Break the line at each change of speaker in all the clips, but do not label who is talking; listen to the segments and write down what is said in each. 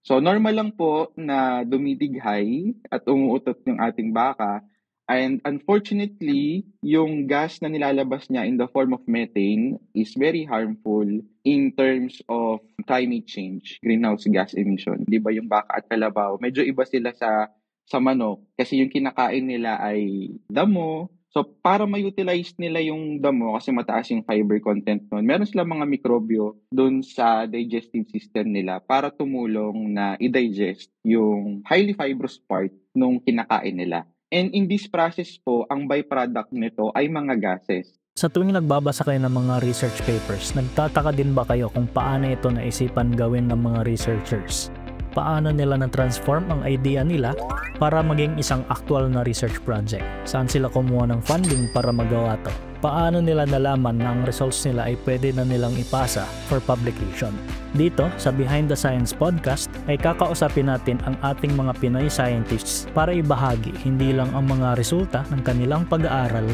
So normal lang po na dumidighay at umuutot yung ating baka. And unfortunately, yung gas na nilalabas niya in the form of methane is very harmful in terms of climate change, greenhouse gas emission. 'Di ba yung baka at kalabaw, medyo iba sila sa manok kasi yung kinakain nila ay damo. So para ma-utilize nila yung damo kasi mataas yung fiber content nun, meron silang mga mikrobyo dun sa digestive system nila para tumulong na i-digest yung highly fibrous part nung kinakain nila. And in this process po, ang byproduct nito ay mga gases.
Sa tuwing nagbabasa kayo ng mga research papers, nagtataka din ba kayo kung paano ito naisipan gawin ng mga researchers? Paano nila na-transform ang idea nila para maging isang actual na research project? Saan sila kumuha ng funding para magawa to? Paano nila nalaman na ang results nila ay pwede na nilang ipasa for publication? Dito, sa Behind the Science podcast, ay kakausapin natin ang ating mga Pinoy scientists para ibahagi hindi lang ang mga resulta ng kanilang pag-aaral,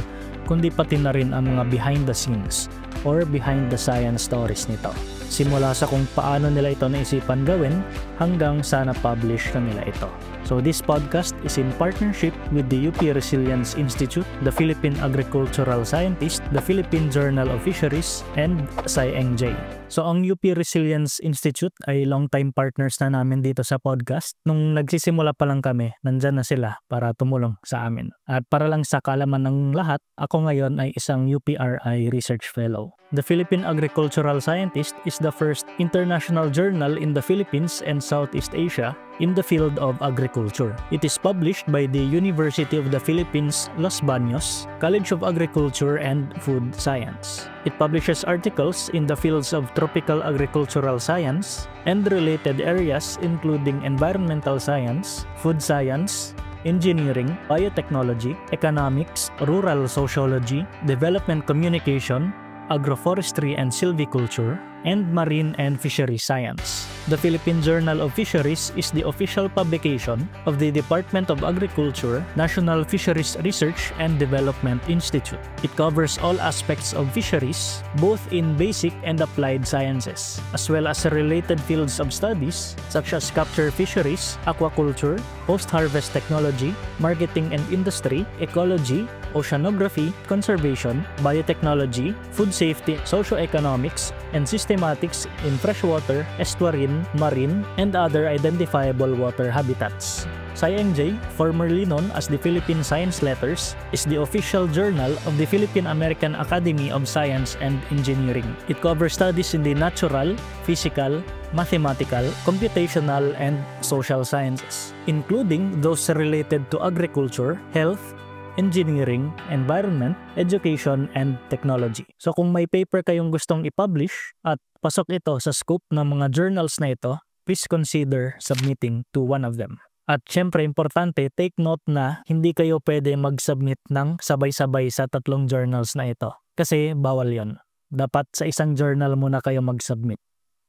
kundi pati na rin ang mga behind the scenes or behind the science stories nito. Simula sa kung paano nila ito naisipan gawin hanggang sa na-publish na nila ito. So this podcast is in partnership with the UP Resilience Institute, the Philippine Agricultural Scientist, the Philippine Journal of Fisheries, and SciEngJ. So ang UP Resilience Institute ay long-time partners na namin dito sa podcast. Nung nagsisimula pa lang kami, nandyan na sila para tumulong sa amin. At para lang sa kaalaman ng lahat, ako ngayon ay isang UPRI Research Fellow. The Philippine Agricultural Scientist is the first international journal in the Philippines and Southeast Asia in the field of agriculture. It is published by the University of the Philippines, Los Baños, College of Agriculture and Food Science. It publishes articles in the fields of tropical agricultural science and related areas including environmental science, food science, engineering, biotechnology, economics, rural sociology, development communication, agroforestry and silviculture, and marine and fishery science. The Philippine Journal of Fisheries is the official publication of the Department of Agriculture, National Fisheries Research and Development Institute. It covers all aspects of fisheries, both in basic and applied sciences, as well as related fields of studies such as capture fisheries, aquaculture, post-harvest technology, marketing and industry, ecology, oceanography, conservation, biotechnology, food safety, socioeconomics, and systematics in freshwater, estuarine, marine, and other identifiable water habitats. SciEngJ, formerly known as the Philippine Science Letters, is the official journal of the Philippine American Academy of Science and Engineering. It covers studies in the natural, physical, mathematical, computational, and social sciences, including those related to agriculture, health, engineering, environment, education, and technology. So kung may paper kayong gustong i-publish at pasok ito sa scope ng mga journals na ito, please consider submitting to one of them. At syempre, importante, take note na hindi kayo pwede mag-submit ng sabay-sabay sa 3 journals na ito. Kasi bawal yon. Dapat sa isang journal muna kayo mag-submit.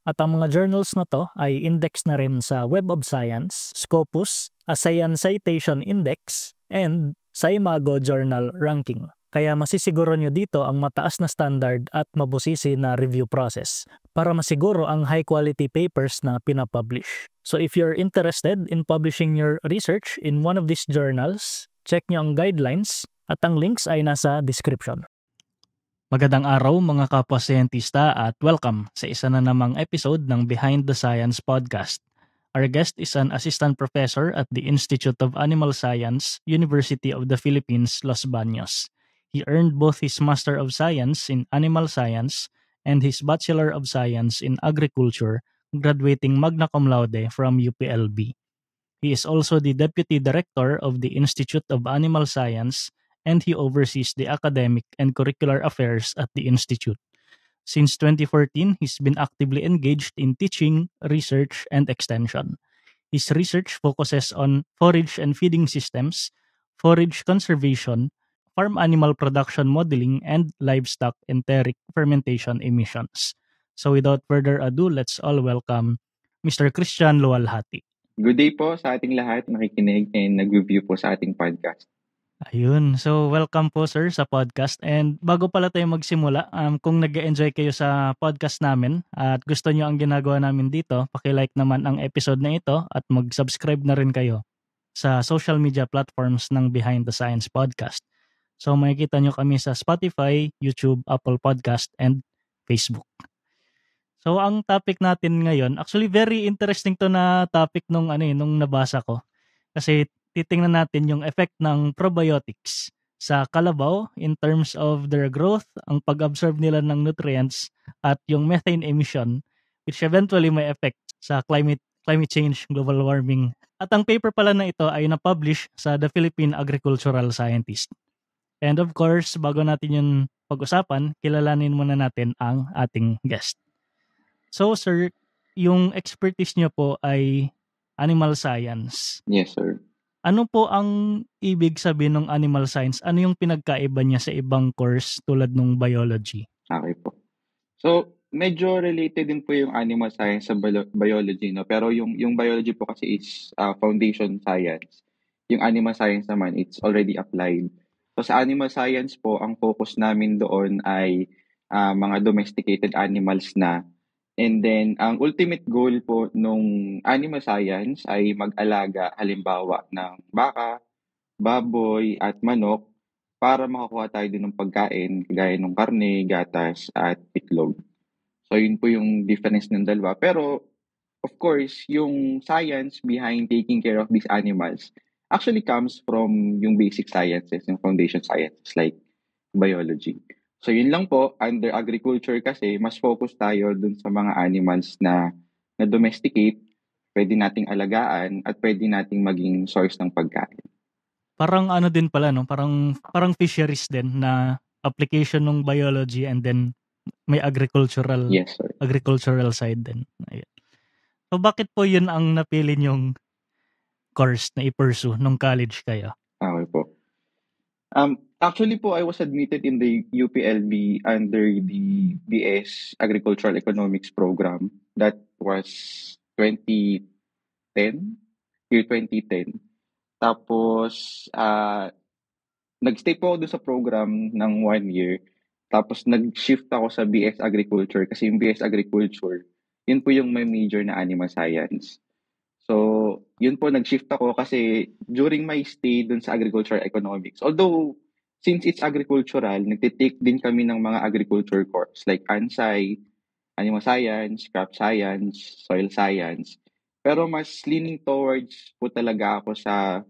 At ang mga journals na to ay index na rin sa Web of Science, Scopus, ASEAN Citation Index, and sa Imago Journal Ranking. Kaya masisiguro nyo dito ang mataas na standard at mabusisi na review process para masiguro ang high quality papers na pinapublish. So if you're interested in publishing your research in one of these journals, check nyo ang guidelines at ang links ay nasa description. Magandang araw mga kapwa-scientista at welcome sa isa na namang episode ng Behind the Science podcast. Our guest is an assistant professor at the Institute of Animal Science, University of the Philippines, Los Baños. He earned both his Master of Science in Animal Science and his Bachelor of Science in Agriculture, graduating magna cum laude from UPLB. He is also the Deputy Director of the Institute of Animal Science and he oversees the academic and curricular affairs at the Institute. Since 2014, he's been actively engaged in teaching, research, and extension. His research focuses on forage and feeding systems, forage conservation, farm animal production modeling, and livestock enteric fermentation emissions. So without further ado, let's all welcome Mr. Christian Luwalhati.
Good day po sa ating lahat nakikinig and nag-review po sa ating podcast.
Ayun. So, welcome po sir sa podcast. And bago pala tayo magsimula, kung nag-enjoy kayo sa podcast namin at gusto nyo ang ginagawa namin dito, paki-like naman ang episode na ito at mag-subscribe na rin kayo sa social media platforms ng Behind the Science Podcast. So, makikita nyo kami sa Spotify, YouTube, Apple Podcast, and Facebook. So, ang topic natin ngayon, actually very interesting to na topic nung nabasa ko. Kasi titingnan natin yung effect ng probiotics sa kalabaw in terms of their growth, ang pag-absorb nila ng nutrients, at yung methane emission, which eventually may effect sa climate change, global warming. At ang paper pala na ito ay na-publish sa The Philippine Agricultural Scientist. And of course, bago natin yun pag-usapan, kilalanin muna natin ang ating guest. So sir, yung expertise niyo po ay animal science.
Yes, sir.
Ano po ang ibig sabihin ng animal science? Ano yung pinagkaiba niya sa ibang course tulad ng biology?
Okay po. So, medyo related din po yung animal science sa biology, no? Pero yung biology po kasi is foundation science. Yung animal science naman, it's already applied. So, sa animal science po, ang focus namin doon ay mga domesticated animals na. And then, ang ultimate goal po nung animal science ay mag-alaga halimbawa ng baka, baboy, at manok para makakuha tayo din ng pagkain kagaya ng karne, gatas, at itlog. So, yun po yung difference ng dalawa. Pero, of course, yung science behind taking care of these animals actually comes from yung basic sciences, yung foundation sciences like biology. So yun lang po, under agriculture kasi, mas focus tayo dun sa mga animals na domesticate, pwede nating alagaan, at pwede nating maging source ng pagkain.
Parang ano din pala, no? Parang fisheries din na application ng biology and then may agricultural
Yes, sir.
side din. Ayun. So bakit po yun ang napili niyong course na i-pursue nung college kayo?
Okay po. Actually po, I was admitted in the UPLB under the BS Agricultural Economics program. That was 2010, year 2010. Tapos, nag-stay po ako doon sa program ng 1 year. Tapos, nag-shift ako sa BS Agriculture kasi yung BS Agriculture, yun po yung may major na animal science. So, yun po, nag-shift ako kasi during my stay dun sa agricultural economics, although since it's agricultural, nagtitake din kami ng mga agriculture course like ANSI, Animal Science, Crop Science, Soil Science. Pero mas leaning towards po talaga ako sa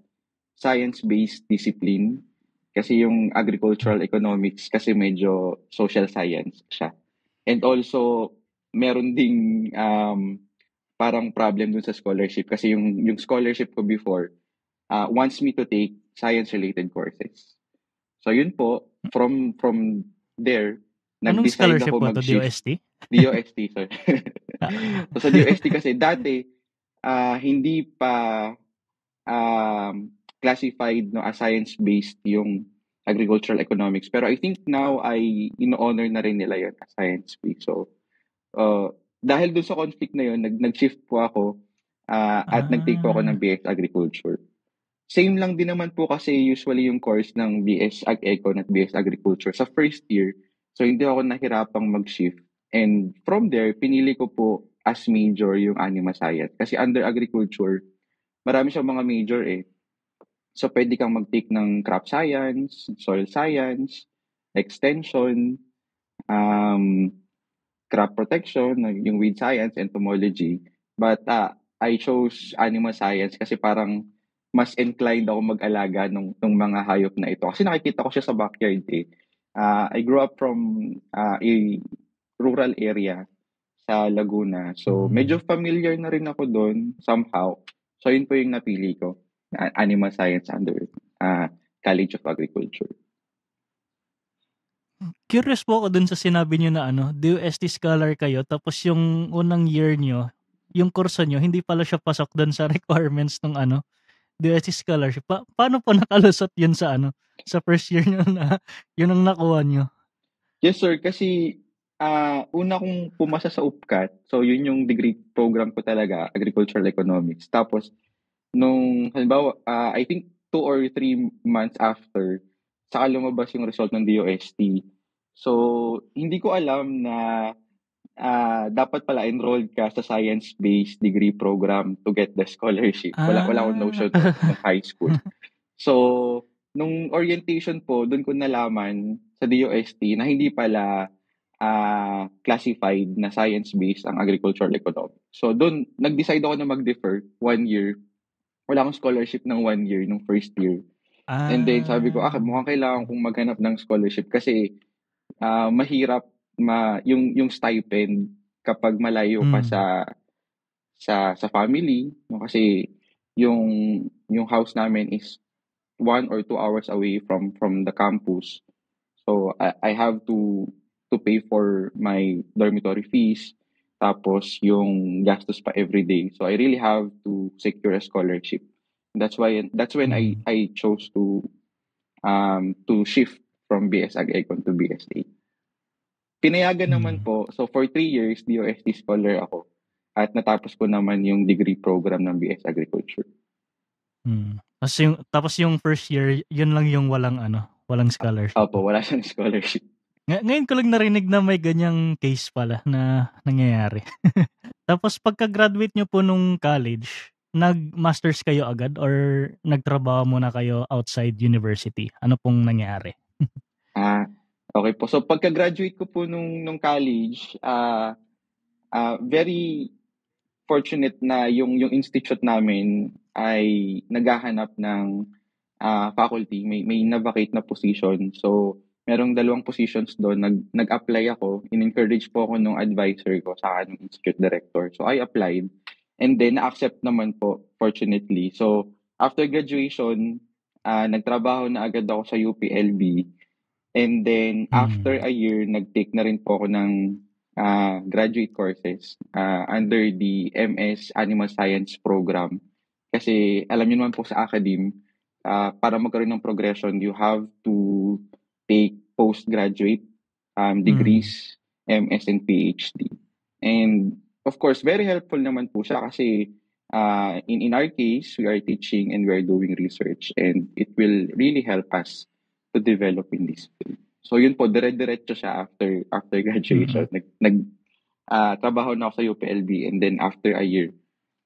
science-based discipline kasi yung agricultural economics kasi medyo social science siya. And also, meron ding parang problem dun sa scholarship kasi yung scholarship ko before wants me to take science-related courses. So yun po, from there,
Anong
nag-decide
scholarship
ako
po to?
mag-shift.
DOST?
DOST, sir. So sa DOST kasi dati, hindi pa classified no, as science-based yung agricultural economics. Pero I think now ay in-honor na rin nila yun as science-based. So, dahil dun sa conflict na yun, nag-shift po ako at nag-take po ako ng BS Agriculture. Same lang din naman po kasi usually yung course ng BS Ag-Eco at BS Agriculture sa first year. So, hindi ako nahirapang mag-shift. And from there, pinili ko po as major yung animal science. Kasi under agriculture, marami siyang mga major eh. So, pwede kang mag-take ng crop science, soil science, extension, crop protection, yung weed science, entomology. But I chose animal science kasi parang mas inclined ako mag-alaga ng mga hayop na ito. Kasi nakikita ko siya sa backyard eh. I grew up from a rural area sa Laguna. So, medyo familiar na rin ako doon somehow. So, yun po yung napili ko. Animal Science under College of Agriculture.
Curious po ako dun sa sinabi nyo na DOST scholar kayo, tapos yung unang year nyo, yung kurso nyo, hindi pala siya pasok dun sa requirements ng DOST scholarship. Paano po nakalusot yun sa sa first year nyo na yun ang nakuha nyo?
Yes, sir. Kasi una kong pumasa sa UPCAT. So, yun yung degree program ko talaga, Agricultural Economics. Tapos, nung, halimbawa, I think or 3 months after, saka lumabas yung result ng DOST. So, hindi ko alam na dapat pala enrolled ka sa science-based degree program to get the scholarship. Wala akong
Ah.
notion nung high school. So, nung orientation po, doon ko nalaman sa DOST na hindi pala classified na science-based ang agricultural economics. So, doon, nag-decide ako na mag-defer 1 year. Wala akong scholarship ng 1 year nung first year. And then sabi ko, mukhang kailangan kong maghanap ng scholarship kasi mahirap yung stipend kapag malayo ka sa family, no? Kasi yung house namin is 1 or 2 hours away from the campus. So I have to pay for my dormitory fees, tapos yung gastos pa everyday. So I really have to secure a scholarship. That's when I chose to shift from BS Ag Econ to BSA. Pinayagan naman po. So for 3 years, DOST scholar ako. At natapos ko naman yung degree program ng BS Agriculture.
Tapos yung first year, yun lang yung walang scholarship.
Opo, wala siyang scholarship.
Ngayon ko lang narinig na may ganyang case pala na nangyayari. Tapos pagka-graduate nyo po nung college, nag-masters kayo agad or nagtrabaho muna kayo outside university? Ano pong nangyari?
Okay po. So pagka-graduate ko po nung college, very fortunate na yung institute namin ay naghahanap ng faculty. May na-vacate na position. So merong 2 positions doon. Nag-apply ako. In-encourage po ako nung advisor ko sa ng institute director. So I applied. And then na-accept naman po, fortunately. So after graduation, nagtrabaho na agad ako sa UPLB. And then after a year, nag-take na rin po ako ng graduate courses under the MS Animal Science program. Kasi alam niyo naman po sa academe, para magkaroon ng progression, you have to take postgraduate degrees, MS and PhD. And of course, very helpful naman po siya kasi in our case, we are teaching and we are doing research, and it will really help us to develop in this field. So yun po, dire-diretso siya after graduation. Trabaho na ako sa UPLB, and then after a year,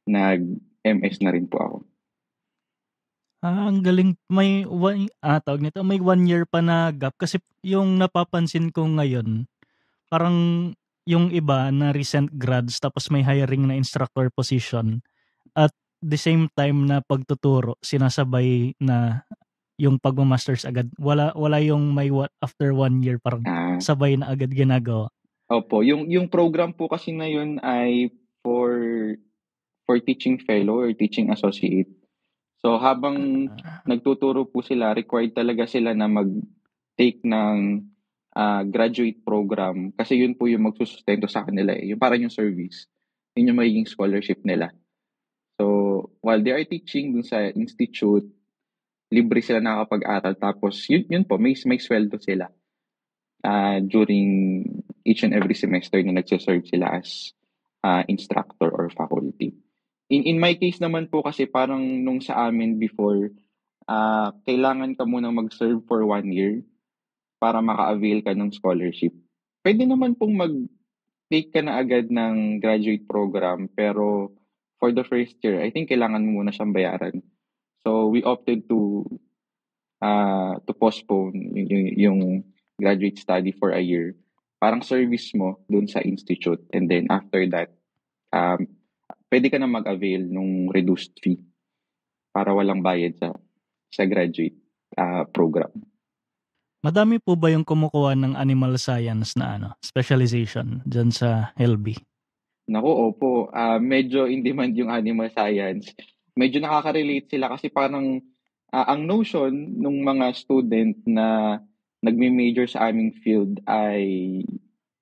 nag-MS na rin po ako.
Ang galing. May 1 year pa na gap kasi yung napapansin ko ngayon, parang yung iba na recent grads tapos may hiring na instructor position at the same time na pagtuturo sinasabay na yung pagma-masters agad. Wala yung may after 1 year parang sabay na agad ginagawa.
Opo, yung program po kasi na yun ay for teaching fellow or teaching associate. So habang nagtuturo po sila, required talaga sila na mag-take ng graduate program kasi yun po yung magsusustento sa kanila yung parang yung service. Yun yung magiging scholarship nila. So while they are teaching dun sa institute, libre sila nakakapag-aral, tapos yun po, may sweldo sila during each and every semester na nagsiserve sila as instructor or faculty. In my case naman po kasi parang nung sa amin before, kailangan ka munang mag-serve for 1 year para maka-avail ka ng scholarship. Pwede naman pong mag-take ka na agad ng graduate program, pero for the first year, I think kailangan mo muna siyang bayaran. So we opted to postpone yung graduate study for a year. Parang service mo dun sa institute, and then after that, pwede ka na mag-avail nung reduced fee para walang bayad sa graduate program.
Madami po ba yung kumukuha ng animal science na specialization dyan sa LB?
Naku, opo. Medyo in demand yung animal science. Medyo nakaka-relate sila kasi parang ang notion ng mga student na nagme-major sa aming field ay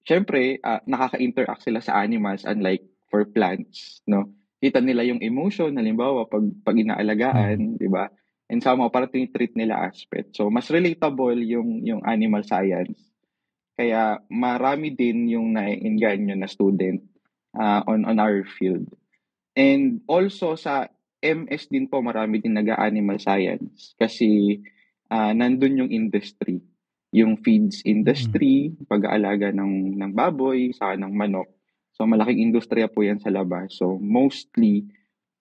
syempre nakaka-interact sila sa animals, unlike for plants, no? Kita nila yung emotion, halimbawa pag inaalagaan, di ba? And somehow parang tinitreat nila as pet. So mas relatable yung animal science. Kaya marami din yung na-engganyo na student on our field. And also sa MS din po, marami din nag-animal science kasi nandun yung industry, yung feeds industry, pag-aalaga ng baboy, saka ng manok. So malaking industriya po yan sa labas. So mostly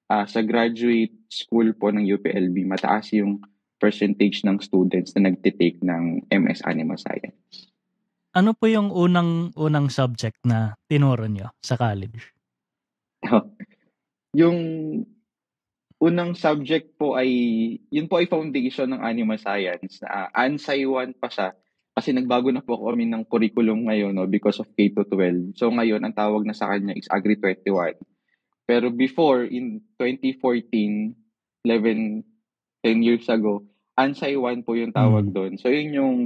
sa graduate school po ng UPLB, mataas yung percentage ng students na nagtitake ng MS Animal Science.
Ano po yung unang subject na tinuro nyo sa college?
Yung unang subject po ay, yun po ay foundation ng animal science. ANSI 1 pa siya kasi nagbago na po kami ng curriculum ngayon, no, because of K-12. So ngayon, ang tawag na sa kanya is Agri 21. Pero before, in 2014, 11, 10 years ago, ANSI 1 po yung tawag doon. So yun yung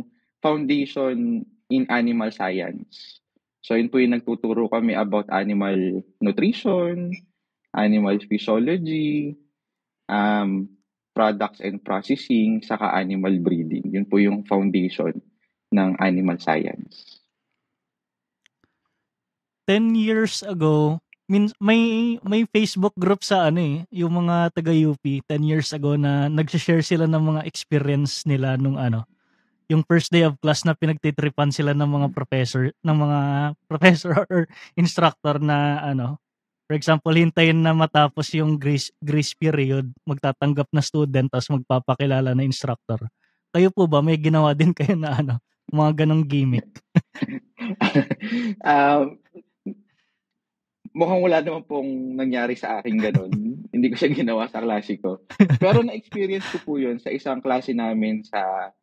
foundation in animal science. So yun po yung nagtuturo kami about animal nutrition, animal physiology, products and processing, saka animal breeding. Yun po yung foundation ng animal science.
10 years ago, may Facebook group sa yung mga taga-UP 10 years ago na nag-share sila ng mga experience nila nung yung first day of class na pinagtitripan sila ng mga professor or instructor na for example, hintayin na matapos yung grace period, magtatanggap na student, tapos magpapakilala na instructor. Kayo po ba, may ginawa din kayo na mga ganong gimmick?
Mukhang wala naman pong nangyari sa akin ganun. Hindi ko siya ginawa sa klase ko. Pero na-experience ko po yun sa isang klase namin sa,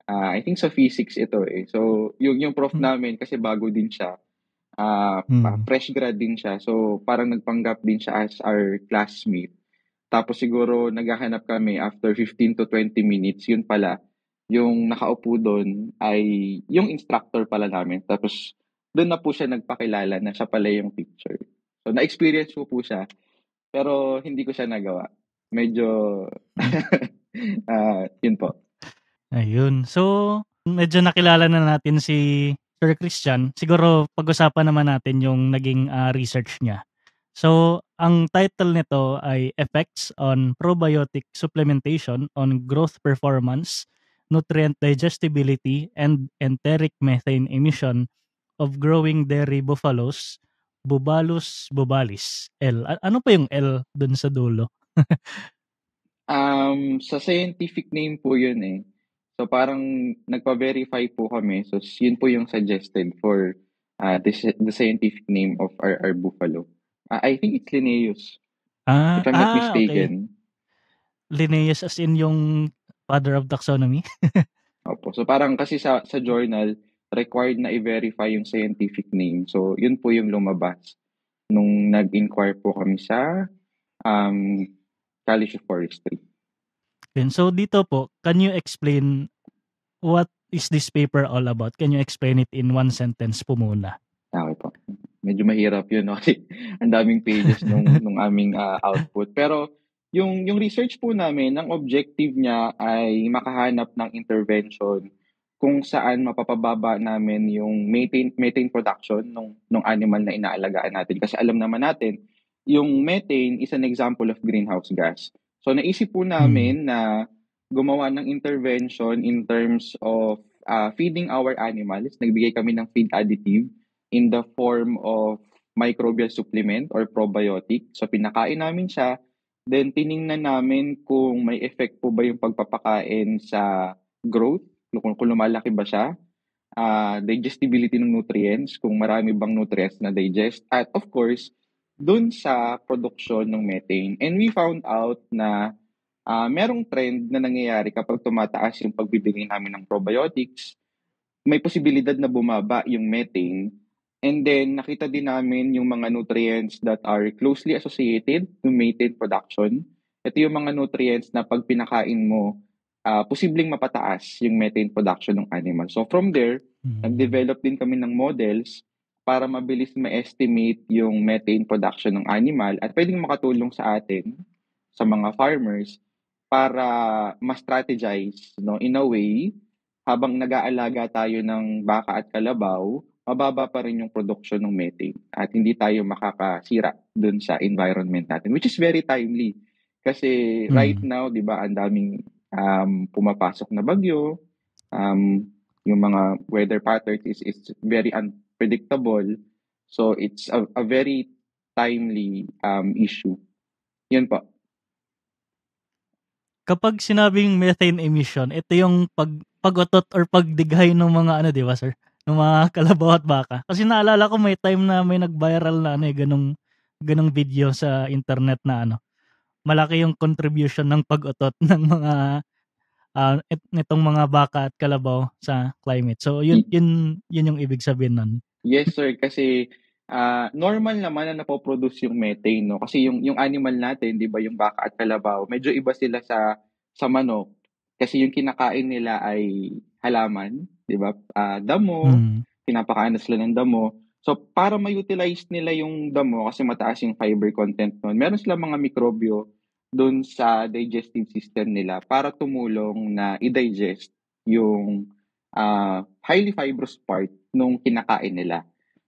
I think sa physics ito eh. So, yung prof namin, kasi bago din siya, fresh grad din siya. So, parang nagpanggap din siya as our classmate. Tapos siguro naghahanap kami after 15 to 20 minutes. Yun pala, yung nakaupo doon ay yung instructor pala namin. Tapos, doon na po siya nagpakilala na siya pala yung teacher. So, na-experience ko po siya. Pero, hindi ko siya nagawa. Medyo, yun po.
Ayun. So, medyo nakilala na natin si Sir Christian. Siguro, pag-usapan naman natin yung naging research niya. So, ang title nito ay Effects on Probiotic Supplementation on Growth Performance, Nutrient Digestibility, and Enteric Methane Emission of Growing Dairy Buffaloes, Bubalus bubalis, L. Ano pa yung L dun sa dulo?
Sa scientific name po yun eh. So parang nagpa-verify po kami. So yun po yung suggested for the scientific name of our buffalo. I think it's Linnaeus. If I'm not mistaken.
Okay. Linnaeus as in yung father of taxonomy?
Opo. So parang kasi sa journal, required na i-verify yung scientific name. So yun po yung lumabas nung nag-inquire po kami sa College of Forestry.
And so dito po, can you explain what is this paper all about? Can you explain it in one sentence po muna?
Okay po. Medyo mahirap yun, no? Kasi ang daming pages nung aming output. Pero yung research po namin, ang objective niya ay makahanap ng intervention kung saan mapapababa namin yung methane production nung animal na inaalagaan natin. Kasi alam naman natin, yung methane is an example of greenhouse gas. So naisip po namin na gumawa ng intervention in terms of feeding our animals. Nagbigay kami ng feed additive in the form of microbial supplement or probiotic. So pinakain namin siya, then tiningnan namin kung may effect po ba yung pagpapakain sa growth, kung lumalaki ba siya, digestibility ng nutrients, kung marami bang nutrients na digest, at of course, dun sa production ng methane. And we found out na merong trend na nangyayari kapag tumataas yung pagbibigay namin ng probiotics, may posibilidad na bumaba yung methane. And then, nakita din namin yung mga nutrients that are closely associated to methane production. Ito yung mga nutrients na pag pinakain mo, posibleng mapataas yung methane production ng animal. So from there, nag-develop din kami ng models para mabilis ma-estimate yung methane production ng animal at pwedeng makatulong sa atin, sa mga farmers, para ma-strategize, no, in a way, habang nag-aalaga tayo ng baka at kalabaw, mababa pa rin yung production ng methane at hindi tayo makakasira dun sa environment natin, which is very timely. Kasi right now, 'di ba, ang daming pumapasok na bagyo. Yung mga weather patterns is very unpredictable. So it's a very timely issue. Yun po.
Kapag sinabing methane emission, ito yung pag-utot or pagdighay ng mga ano, 'di ba, sir? Ng mga kalabaw at baka. Kasi naalala ko may time na may nag-viral na ano, ganong video sa internet na ano, malaki yung contribution ng pag-utot ng mga nitong mga baka at kalabaw sa climate. So yun yung ibig sabihin nun.
Yes, sir. Kasi normal naman na napoproduce yung methane, no? Kasi yung animal natin, di ba, yung baka at kalabaw, medyo iba sila sa manok. Kasi yung kinakain nila ay halaman, di ba? Damo, pinapakain na sila ng damo. So, para ma-utilize nila yung damo, kasi mataas yung fiber content nun, meron silang mga mikrobyo dun sa digestive system nila para tumulong na i-digest yung highly fibrous part nung kinakain nila.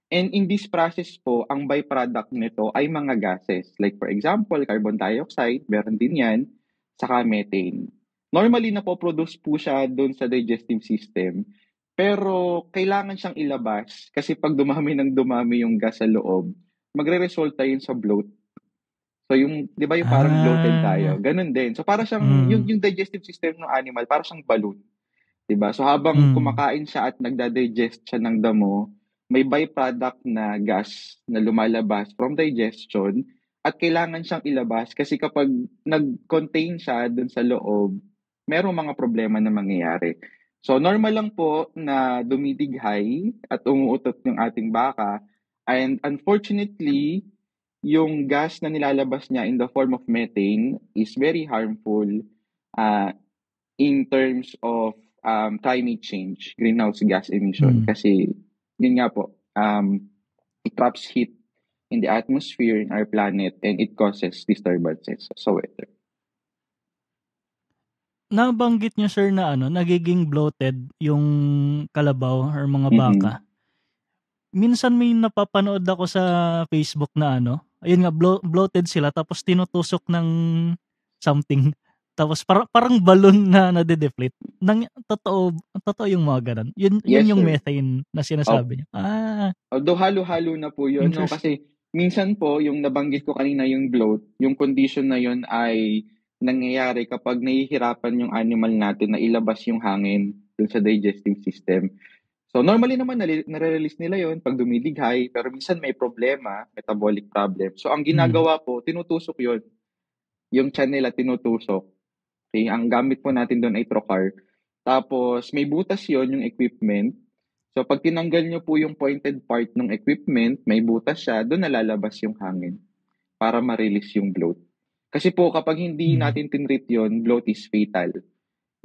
And in this process po, ang byproduct nito ay mga gases. Like for example, carbon dioxide, meron din yan, saka methane. Normally, napoproduce po siya doon sa digestive system, pero kailangan siyang ilabas kasi pag dumami ng dumami yung gas sa loob, magre-resulta yun sa bloat. So yung, di ba yung parang bloated tayo, ganun din. So para siyang, yung digestive system ng animal, para siyang balloon. Diba? So habang kumakain siya at nagda-digest siya ng damo, may byproduct na gas na lumalabas from digestion at kailangan siyang ilabas kasi kapag nag-contain siya dun sa loob, merong mga problema na mangyayari. So normal lang po na dumidighay at umuutot yung ating baka, and unfortunately, yung gas na nilalabas niya in the form of methane is very harmful in terms of climate change, greenhouse gas emission. Kasi, yun nga po, it traps heat in the atmosphere, in our planet, and it causes disturbances sa weather.
Nabanggit niyo, sir, na ano, nagiging bloated yung kalabaw or mga baka. Minsan may napapanood ako sa Facebook na ano, ayun nga, bloated sila tapos tinutusok ng something. Tapos parang balloon na nade-deflate. Totoo yung mga ganun. Yun yung
sir.
methane na sinasabi niyo.
Although halo-halo na po yun, no? Kasi minsan po, yung nabanggit ko kanina yung bloat, yung condition na yun ay nangyayari kapag nahihirapan yung animal natin na ilabas yung hangin dun sa digestive system. So normally naman nare-release nila yon pag dumidighay, pero minsan may problema, metabolic problem. So ang ginagawa po, tinutusok yon. Yung tiyan nila tinutusok. Okay, ang gamit po natin doon ay trocar. Tapos may butas yon yung equipment. So pag tinanggal nyo po yung pointed part ng equipment, may butas siya, doon nalalabas yung hangin para ma-release yung bloat. Kasi po kapag hindi natin tinreat yon, bloat is fatal.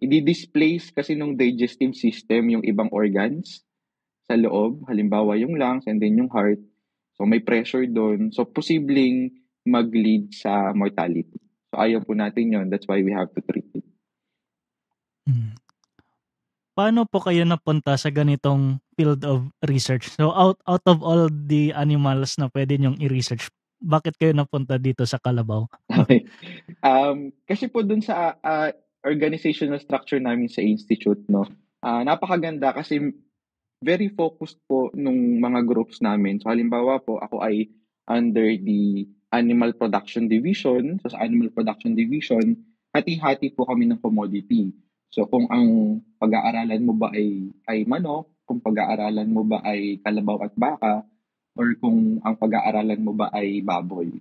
I-displace kasi nung digestive system yung ibang organs sa loob, halimbawa yung lungs and then yung heart. So may pressure doon. So posibleng mag-lead sa mortality. So ayaw po natin yon. That's why we have to treat it.
Paano po kayo napunta sa ganitong field of research? So out of all the animals na pwede nyong i-research, bakit kayo napunta dito sa kalabaw?
Okay. Kasi po dun sa organizational structure namin sa institute, no, napakaganda kasi very focused po nung mga groups namin. So halimbawa po, ako ay under the Animal Production Division. So sa Animal Production Division, hati-hati po kami ng commodity. So kung ang pag-aaralan mo ba ay manok, kung pag-aaralan mo ba ay kalabaw at baka, or kung ang pag-aaralan mo ba ay baboy.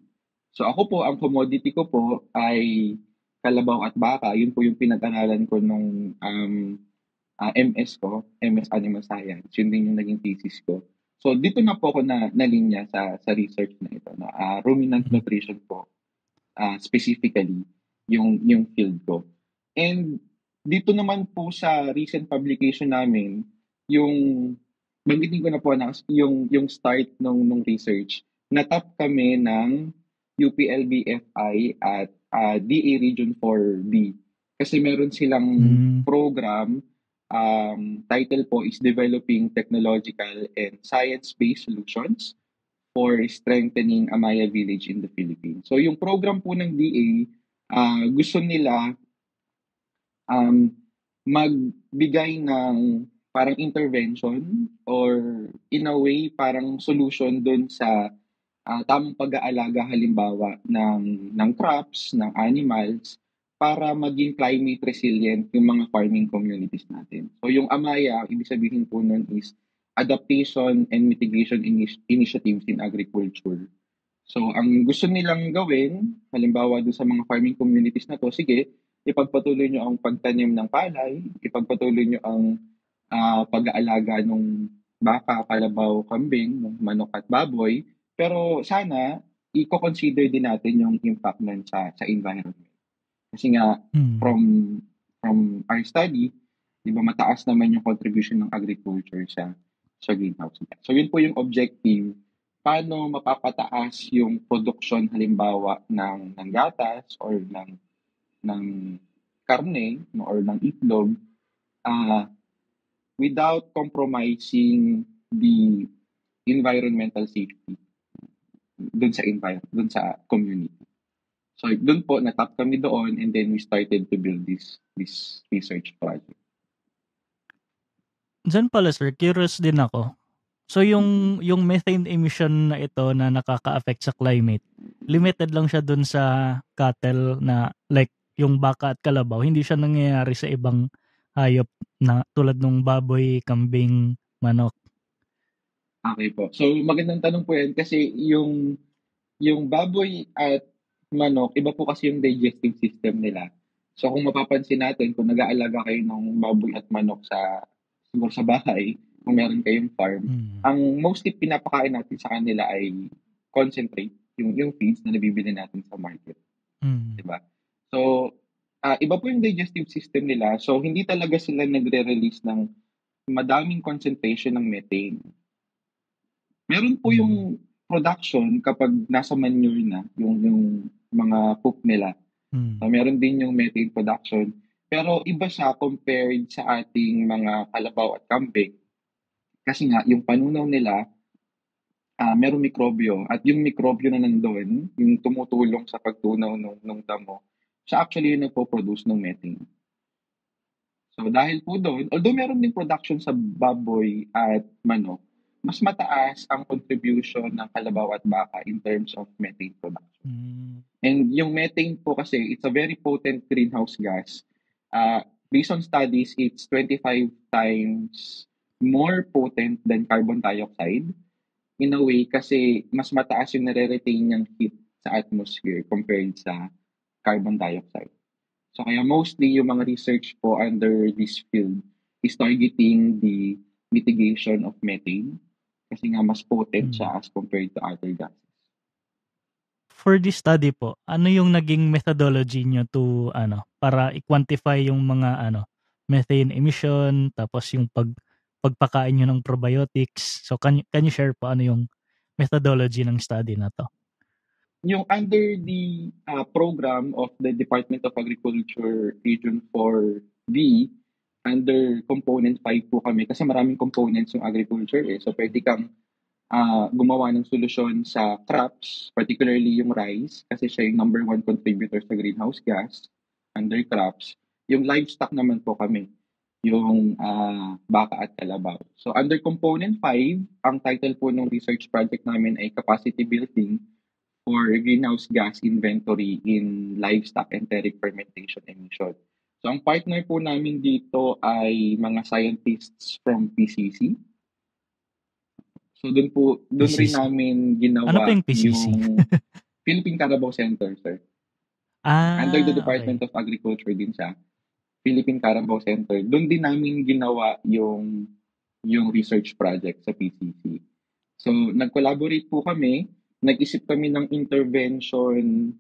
So ako po, ang commodity ko po ay kalabaw at baka. Yun po yung pinag-aralan ko nung MS ko, MS Animal Science. Yun din yung naging thesis ko. So dito na po ako nalinya sa research na ito, na ruminant nutrition po, specifically yung field ko. And dito naman po sa recent publication namin, yung banggitin ko na po na yung start nung research, natap kami ng UPLB-FI at DA Region 4B. Kasi meron silang program, title po is Developing Technological and Science-Based Solutions for Strengthening Amaya Village in the Philippines. So yung program po ng DA gusto nila magbigay ng parang intervention or in a way parang solution dun sa tamang pag-aalaga halimbawa ng crops, ng animals para maging climate resilient yung mga farming communities natin. So yung AMAYA, ibig sabihin po nun is Adaptation and Mitigation Initiatives in Agriculture. So ang gusto nilang gawin, halimbawa doon sa mga farming communities na to, sige, ipagpatuloy nyo ang pagtanim ng palay, ipagpatuloy nyo ang pag-aalaga ng baka, kalabaw, kambing, ng manok at baboy, pero sana i-consider din natin yung impact nun sa environment. Kasi nga, from our study, di ba mataas naman yung contribution ng agriculture sa greenhouse gas. So yun po yung objective, paano mapapataas yung production halimbawa ng gatas or ng karne no, or ng itlog without compromising the environmental safety dun sa community. So dun po natap kami doon and then we started to build this research project.
Diyan pala sir, curious din ako. So yung methane emission na ito na nakaka-affect sa climate, limited lang siya dun sa cattle na like yung baka at kalabaw, hindi siya nangyayari sa ibang hayop na tulad ng baboy, kambing, manok.
Okay po. So magandang tanong po yan kasi yung baboy at manok, iba po kasi yung digestive system nila. So kung mapapansin natin, kung nag-aalaga kayo ng baboy at manok siguro sa bahay, kung meron kayong farm, ang mostly pinapakain natin sa kanila ay concentrate, yung feeds na nabibili natin sa market. Diba? So, iba po yung digestive system nila. So, hindi talaga sila nagre-release ng madaming concentration ng methane. Meron po yung production kapag nasa manure na, yung mga poop nila. So, meron din yung methane production. Pero iba siya compared sa ating mga kalabaw at kambing. Kasi nga, yung panunaw nila, merong mikrobyo. At yung mikrobyo na nandun, yung tumutulong sa pagtunaw ng damo, siya actually yung nagpo-produce ng methane. So dahil po doon, although meron din production sa baboy at manok, mas mataas ang contribution ng kalabaw at baka in terms of methane production. And yung methane po kasi, it's a very potent greenhouse gas. Based on studies, it's 25 times more potent than carbon dioxide in a way kasi mas mataas yung nare-retain niyang heat sa atmosphere compared sa carbon dioxide. So kaya mostly yung mga research po under this field is targeting the mitigation of methane kasi nga mas potent siya as compared to other gases.
For this study po, ano yung naging methodology nyo to para i-quantify yung mga methane emission tapos yung pagpakain nyo ng probiotics. So can you share po ano yung methodology ng study na to?
Yung under the program of the Department of Agriculture Region 4B, under component 5 po kami kasi maraming components yung agriculture So pwede kang gumawa ng solusyon sa crops, particularly yung rice kasi siya yung number 1 contributor sa greenhouse gas under crops. Yung livestock naman po kami, yung baka at kalabaw. So under component 5, ang title po ng research project namin ay Capacity Building for Greenhouse Gas Inventory in Livestock Enteric Fermentation Emission. So ang partner po namin dito ay mga scientists from PCC. So doon rin namin ginawa
ano yung PCC?
yung Philippine Carabao Center, sir. Under the Department of Agriculture din siya. Philippine Carabao Center. Doon din namin ginawa yung research project sa PCC. So nag-collaborate po kami, nag-isip kami ng intervention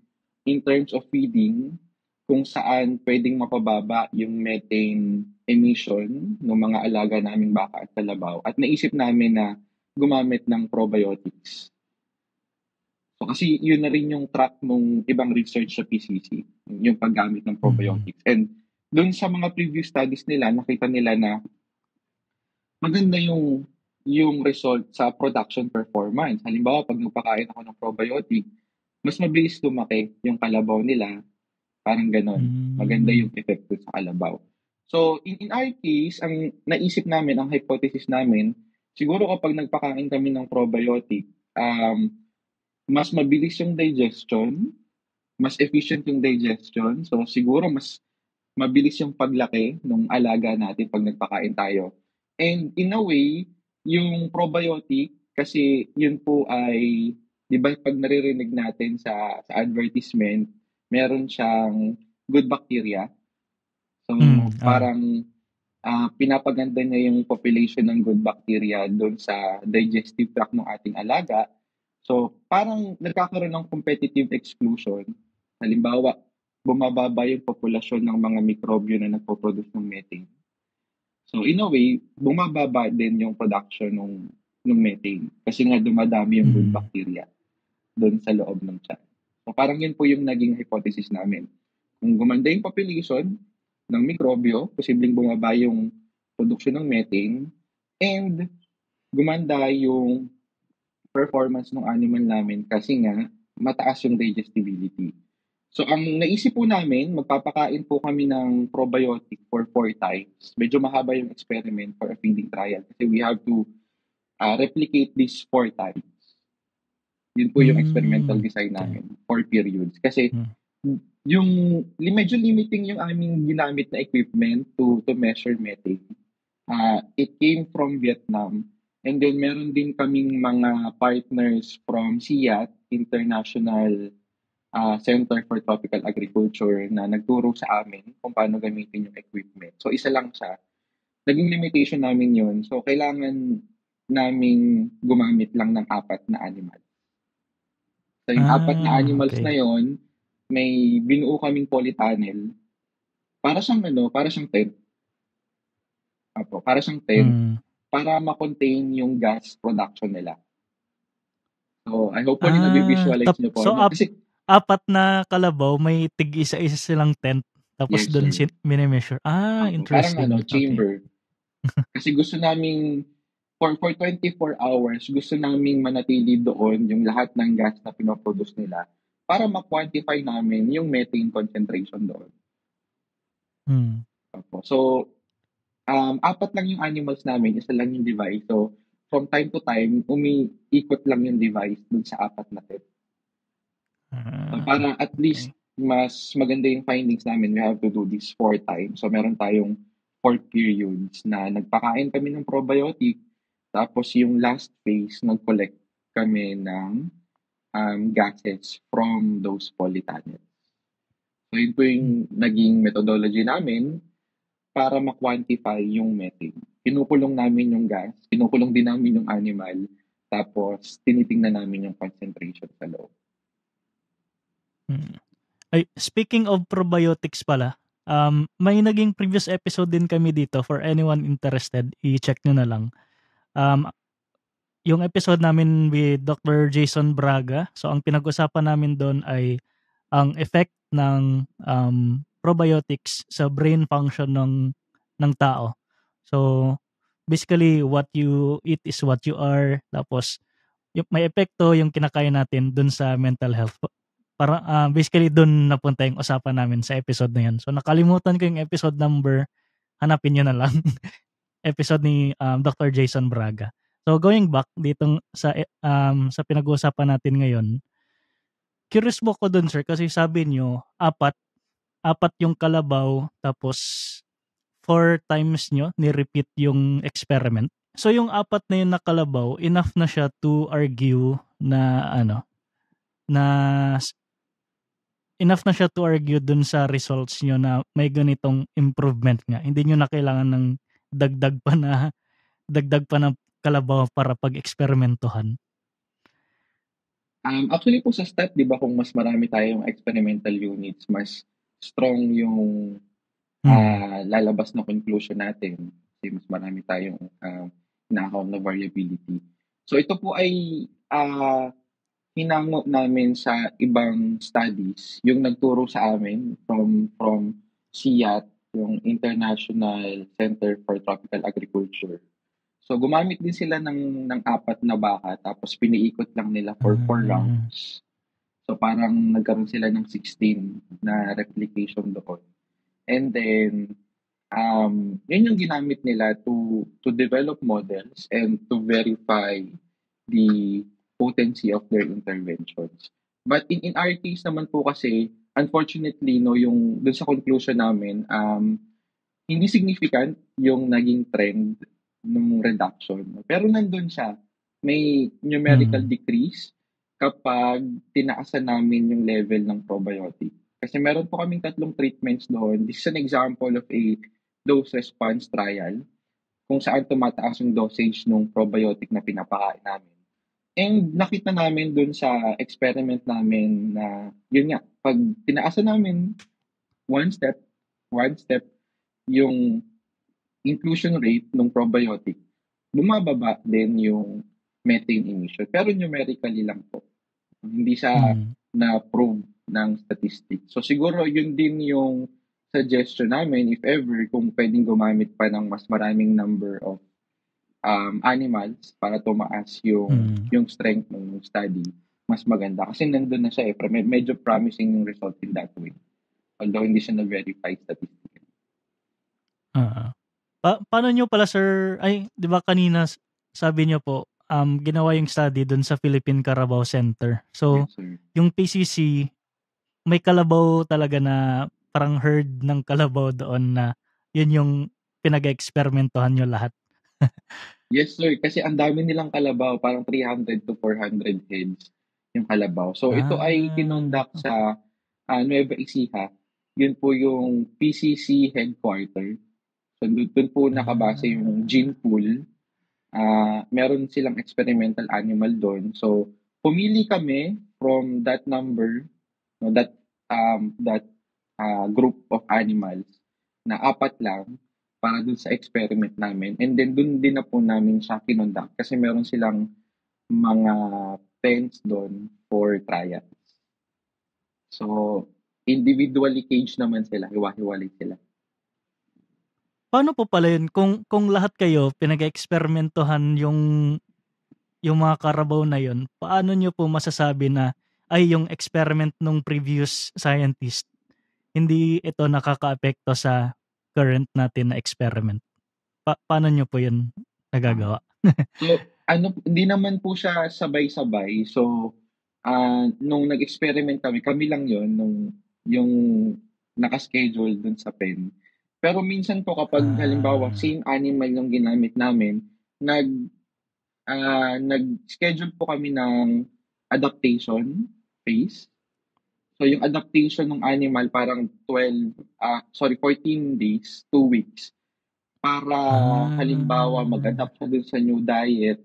in terms of feeding kung saan pwedeng mapababa yung methane emission ng mga alaga naming baka at kalabaw. At naisip namin na gumamit ng probiotics. So kasi yun na rin yung track ng ibang research sa PCC, yung paggamit ng probiotics. And doon sa mga previous studies nila, nakita nila na maganda yung result sa production performance. Halimbawa, pag nagpakain ako ng probiotic, mas mabilis lumaki yung kalabaw nila Parang gano'n. Maganda
Mm.
yung effect dun sa kalabaw. So, in our case, ang naisip namin, ang hypothesis namin, siguro kapag nagpakain kami ng probiotic, mas mabilis yung digestion, mas efficient yung digestion. So, siguro mas mabilis yung paglaki ng alaga natin 'pag nagpakain tayo. And in a way, yung probiotic kasi yun po ay 'di ba 'pag naririnig natin sa advertisement, meron siyang good bacteria. So,
Oo.
parang, pinapaganda niya yung population ng good bacteria dun sa digestive tract ng ating alaga. So, parang nagkakaroon ng competitive exclusion. Halimbawa, bumababa yung populasyon ng mga mikrobyo na nagpo-produce ng methane. So, in a way, bumababa din yung production ng methane kasi nga dumadami yung good
Mm.
bacteria doon sa loob ng tiyan. So, parang yun po yung naging hypothesis namin. Kung gumanda yung population ng mikrobyo, posibleng bumaba yung production ng methane, and gumanda yung performance ng animal namin kasi nga mataas yung digestibility. So ang naisip po namin, magpapakain po kami ng probiotic for 4 times. Medyo mahaba yung experiment for a feeding trial kasi we have to replicate this 4 times. Yun po yung experimental
Hmm,
design
okey.
namin, 4 periods. Kasi
Hmm.
yung medyo limiting yung aming ginamit na equipment to measure methane. It came from Vietnam, and then meron din kaming mga partners from SIAT, International Center for Tropical Agriculture, na nagturo sa amin kung paano gamitin yung equipment. So isa lang siya. Naging limitation namin yun. So kailangan naming gumamit lang ng 4 na animal. So yung 4 na animals na
Okey.
yon, may binuo kaming polytunnel. Para siyang tent. Opo, para siyang tent
Hmm.
para ma-contain yung gas production nila. So, hopefully nabi-visualize niyo po,
So,
'no? Kasi
4 na kalabaw may tig-isa-isa silang tent tapos
yes,
dun
sir.
mini-measure.
Opo, parang
Interesting. Okey.
chamber. Kasi gusto naming for 4 hours, gusto naming manatili doon yung lahat ng gas na pino-produce nila para ma-quantify namin yung methane concentration doon.
Hmm.
Opo. So, 4 lang yung animals namin, isa lang yung device. So, from time to time, umiikot lang yung device dun sa 4 na tent. So, para at least
Okey.
mas maganda yung findings namin, we have to do this 4 times. So, meron tayong 4 periods na nagpakain kami ng probiotic, tapos yung last phase, nag-collect kami ng gases from those polytunnels. So, yun po yung
Hmm.
naging methodology namin para ma-quantify yung methane. Kinukulong namin yung gas, kinukulong din namin yung animal, tapos tinitingnan namin yung concentration sa loob.
Mm. Ay, speaking of probiotics pala, may naging previous episode din kami dito for anyone interested, i-check nyo na lang. Um, yung episode namin with Dr. Jason Braga, so ang pinag-usapan namin doon ay ang effect ng probiotics sa brain function ng tao. So, basically, what you eat is what you are. Tapos, yung may epekto yung kinakain natin dun sa mental health. Para basically dun napunta yung usapan namin sa episode na yun. So nakalimutan ko yung episode number, hanapin niyo na lang. Episode ni Dr. Jason Braga. So going back dito sa pinag-uusapan natin ngayon, curious po ko dun sir kasi sabi niyo apat apat yung kalabaw tapos 4 times niyo ni-repeat yung experiment. So yung apat na yun na kalabaw, enough na siya to argue na na enough na siya to argue dun sa results niyo na may ganitong improvement nga. Hindi niyo na kailangan ng dagdag pa na dagdag pa ng kalabaw para pag-eksperimentuhan.
Actually po sa STAT, 'di ba, kung mas marami tayong experimental units, mas strong yung
Hmm.
lalabas na conclusion natin kasi mas marami tayong ina-account na variability. So ito po ay hinango namin sa ibang studies, yung nagturo sa amin from SIAT, yung International Center for Tropical Agriculture. So gumamit din sila ng 4 na baka tapos piniikot lang nila for 4
Hmm.
rounds. So parang nagkaroon sila ng 16 na replication doon. And then, yun yung ginamit nila to develop models and to verify the potency of their interventions. But in our case naman po kasi, unfortunately, no, yung dun sa conclusion namin, hindi significant yung naging trend ng reduction. Pero nandun siya, may numerical
Mm.
decrease kapag tinaasan namin yung level ng probiotic. Kasi meron po kaming 3 treatments doon. This is an example of a dose-response trial kung saan tumataas yung dosage ng probiotic na pinapakain namin. And nakita namin dun sa experiment namin na, yun nga, pag tinaasan namin one step, one step, yung inclusion rate ng probiotic, bumababa din yung methane emission. Pero numerically lang po. Hindi siya
Mm.
na-prove ng statistics. So siguro yun din yung suggestion namin, if ever, kung pwedeng gumamit pa ng mas maraming number of animals para tumaas
Mm.
yung strength ng study, mas maganda. Kasi nandun na siya eh. Medyo promising yung result in that way. Although hindi siya na-verify statistically.
Oo. Paano nyo pala sir, ay, di ba kanina sabi nyo po, ginawa yung study dun sa Philippine Carabao Center. So,
Yes, sir.
yung PCC, may kalabaw talaga na parang herd ng kalabaw doon na yun yung pinag-experimentohan nyo lahat.
Yes, sir. Kasi ang dami nilang kalabaw, parang 300 to 400 heads yung kalabaw. So ito ay kinonduct sa Nueva Ecija. Yun po yung PCC headquarter. So doon po nakabase yung gene pool. Meron silang experimental animal doon. So pumili kami from that number, no, that group of animals na 4 lang para dun sa experiment namin. And then dun din na po namin siya kinonduct kasi meron silang mga pens doon for trials. So, individually caged naman sila, hiwa-hiwalay sila.
Paano po pala yun? Kung lahat kayo pinag-experimentohan yung mga karabaw na yun, paano nyo po masasabi na ay yung experiment nung previous scientist, hindi ito nakaka-apekto sa current natin na experiment? Paano nyo po yun nagagawa?
So, hindi naman po siya sabay-sabay. So, nung nag-experiment kami lang yon nung yung nakaschedule dun sa pen. Pero minsan po kapag halimbawa same animal yung ginamit namin, nag-schedule po kami ng adaptation phase. So yung adaptation ng animal parang 14 days, 2 weeks para halimbawa mag-adapt siya dun sa new diet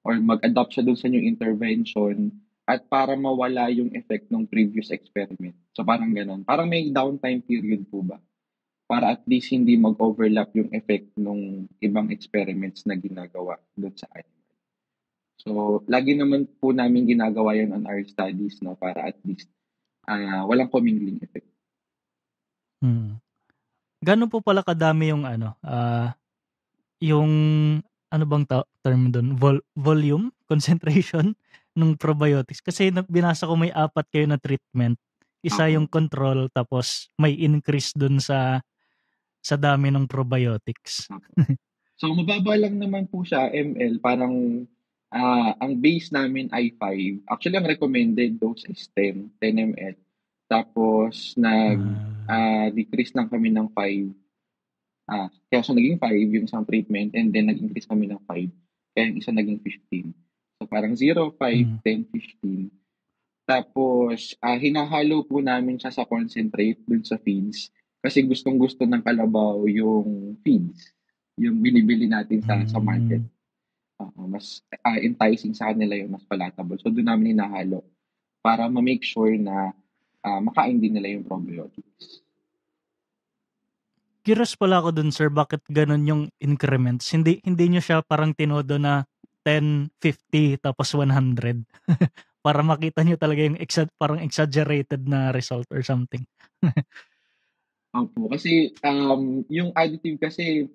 or mag-adapt siya dun sa new intervention at para mawala yung effect ng previous experiment. So parang ganun. Parang may downtime period po ba? Para at least hindi mag-overlap yung effect ng ibang experiments na ginagawa dun sa animal. So, lagi naman po namin ginagawa yun on our studies, no, para at least walang commingling effect.
Gano'n po pala kadami yung yung ano bang term doon? Volume, concentration ng probiotics? Kasi binasa ko may 4 kayo na treatment. Isa yung control tapos may increase doon sa dami ng probiotics.
So, mababa lang naman po siya, ml. Parang ang base namin ay 5. Actually, ang recommended dose is 10 ml. Tapos, decrease lang kami ng 5. Kaya so naging 5 yung isang treatment and then nag-increase kami ng 5. Kaya yung isa naging 15. So, parang 0, 5, 10, 15. Tapos, hinahalo po namin siya sa concentrate dun sa feeds. Kasi gustong-gusto ng kalabaw yung feeds. Yung binibili natin sa market. Mas enticing sa kanila yung mas palatable. So, doon namin hinahalo para ma-make sure na makain din nila yung probiotics.
Curious pala ako dun, sir, bakit ganun yung increments? Hindi nyo siya parang tinodo na 10, 50, tapos 100 para makita nyo talaga yung parang exaggerated na result or something.
Opo, kasi yung additive kasi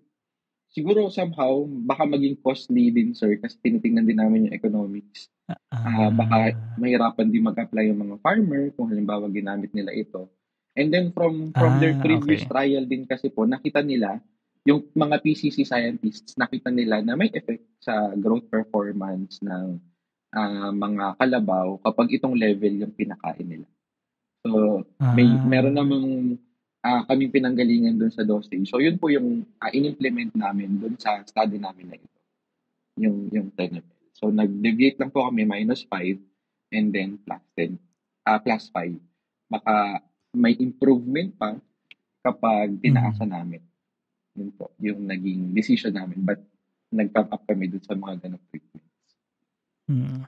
siguro somehow, baka maging costly din, sir, kasi tinitingnan din namin yung economics. Baka
Ah,
mahirapan din mag-apply yung mga farmer kung halimbawa ginamit nila ito. And then from their previous
okay.
trial din kasi po, nakita nila, yung mga PCC scientists, nakita nila na may effect sa growth performance ng mga kalabaw kapag itong level yung pinakain nila. So, meron
Ah,
namang kaming pinanggalingan dun sa dosage. So, yun po yung in-implement namin dun sa study namin na ito, yung 10 ml. So, nag-deviate lang po kami -5 and then +10, +5. Baka may improvement pa kapag
mm,
tinaasan namin. Yun po, yung naging decision namin. But nag-top up kami dun sa mga ganong treatments.
mm.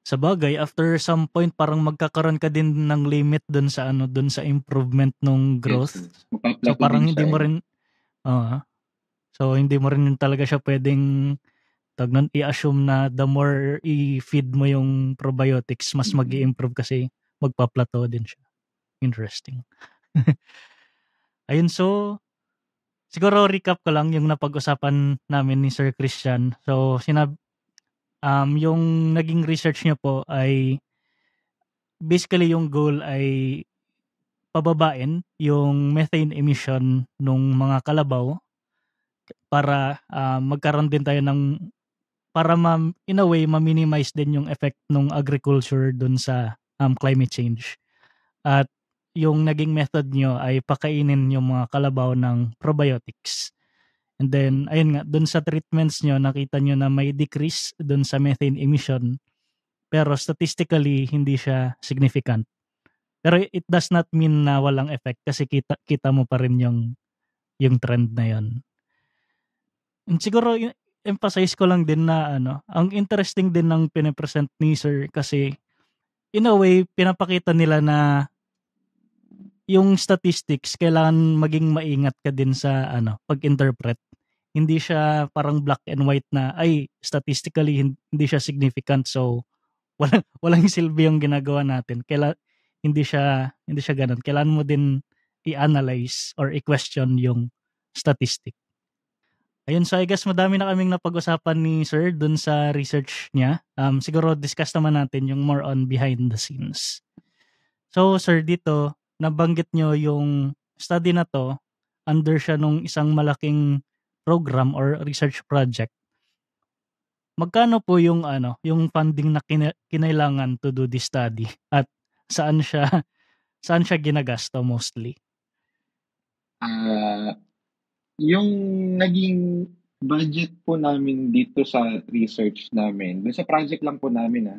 Sabagay after some point parang magkakaroon ka din ng limit dun sa ano, dun sa improvement nung
Yes,
growth.
sir.
So
Magpa-plateau din
parang
siya
hindi mo
eh.
rin oo, so hindi mo rin talaga siya puwedeng tawag nun, i-assume na the more i-feed mo yung probiotics mas
Mm.
mag-i-improve kasi magpa-plateau din siya. Interesting. Ayun, so siguro recap ko lang yung napag-usapan namin ni Sir Christian. So yung naging research niyo po ay basically yung goal ay pababain yung methane emission nung mga kalabaw para, magkaroon din tayo ng para in a way ma-minimize din yung effect nung agriculture dun sa, climate change. At yung naging method niyo ay pakainin yung mga kalabaw ng probiotics. And then ayun nga, dun sa treatments niyo nakita niyo na may decrease dun sa methane emission, pero statistically hindi siya significant. Pero it does not mean na walang effect kasi kita kita mo pa rin yung trend na yun. And siguro emphasize ko lang din na ano, ang interesting din ng pine-present ni Sir kasi in a way pinapakita nila na yung statistics kailangan maging maingat ka din sa ano, pag-interpret. Hindi siya parang black and white na, ay statistically hindi siya significant so walang silbi yung ginagawa natin. Hindi siya gano'n. Kailangan mo din i-analyze or i-question yung statistic. Ayun, so I guess madami na kaming napag-usapan ni Sir dun sa research niya. Siguro discuss naman natin yung more on behind the scenes. So Sir, dito nabanggit niyo yung study na 'to, under siya nung isang malaking program or research project. Magkano po yung ano, yung funding na kinailangan to do this study at saan siya saan siya ginagasto mostly?
Ah, yung naging budget po namin dito sa research namin, dun sa project lang po namin,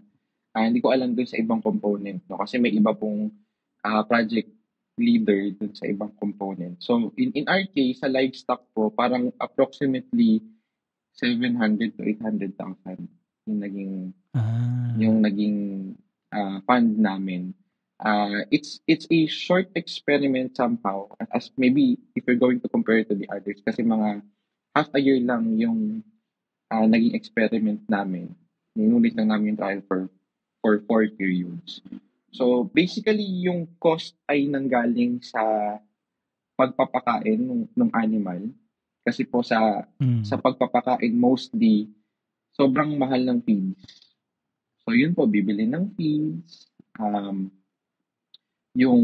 hindi ko alam dun sa ibang component 'no, kasi may iba pong, project leader dun sa ibang component. So, in our case, sa livestock po, parang approximately 700 to 800,000 yung naging
Ah,
yung naging, fund namin. It's a short experiment somehow, as maybe if you're going to compare it to the others kasi mga half a year lang yung, naging experiment namin. Ninulit lang namin yung trial for 4 periods. So, basically yung cost ay nanggaling sa pagpapakain nung animal. Kasi po sa
hmm.
pagpapakain mostly, sobrang mahal ng feeds. So yun po, bibili ng feeds, yung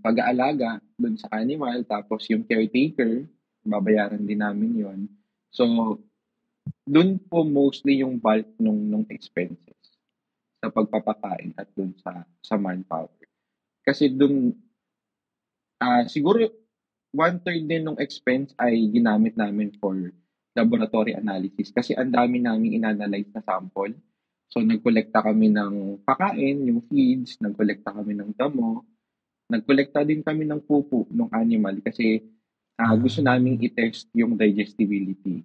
pag-aalaga dun sa animal, tapos yung caretaker, babayaran din namin yon. So, dun po mostly yung bulk nung expenses sa pagpapakain at dun sa manpower. Kasi dun, siguro one third din ng expense ay ginamit namin for laboratory analysis kasi ang dami naming inanalyze na sample. So, nagkolekta kami ng pakain, yung feeds, nagkolekta kami ng damo, nagkolekta din kami ng pupo ng animal kasi gusto naming
Ah.
i-test yung digestibility.